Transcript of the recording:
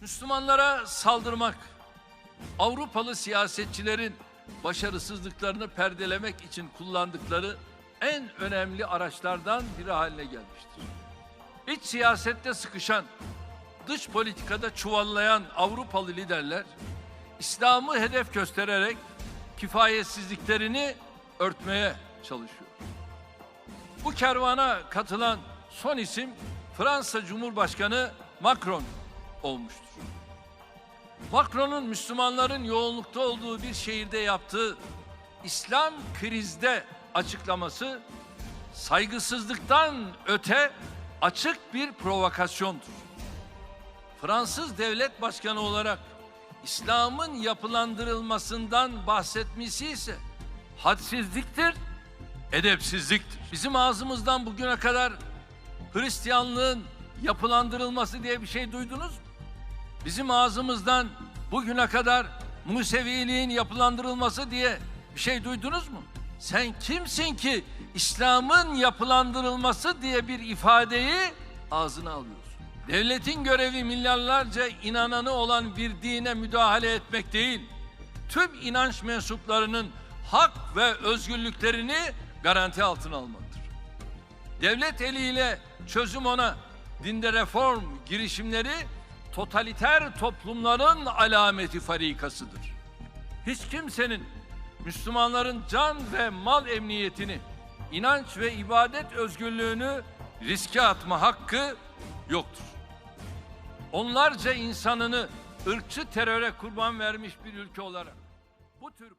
Müslümanlara saldırmak, Avrupalı siyasetçilerin başarısızlıklarını perdelemek için kullandıkları en önemli araçlardan biri haline gelmiştir. İç siyasette sıkışan, dış politikada çuvallayan Avrupalı liderler, İslam'ı hedef göstererek kifayetsizliklerini örtmeye çalışıyor. Bu kervana katılan son isim Fransa Cumhurbaşkanı Macron olmuştur. Macron'un Müslümanların yoğunlukta olduğu bir şehirde yaptığı İslam krizde açıklaması saygısızlıktan öte açık bir provokasyondur. Fransız devlet başkanı olarak İslam'ın yapılandırılmasından bahsetmesi ise hadsizliktir, edepsizliktir. Bizim ağzımızdan bugüne kadar Hristiyanlığın yapılandırılması diye bir şey duydunuz mu? Bizim ağzımızdan bugüne kadar Museviliğin yapılandırılması diye bir şey duydunuz mu? Sen kimsin ki İslam'ın yapılandırılması diye bir ifadeyi ağzına alıyorsun? Devletin görevi milyarlarca inananı olan bir dine müdahale etmek değil, tüm inanç mensuplarının hak ve özgürlüklerini garanti altına almaktır. Devlet eliyle çözüm ona, dinde reform girişimleri totaliter toplumların alameti farikasıdır. Hiç kimsenin Müslümanların can ve mal emniyetini, inanç ve ibadet özgürlüğünü riske atma hakkı yoktur. Onlarca insanını ırkçı teröre kurban vermiş bir ülke olarak bu tür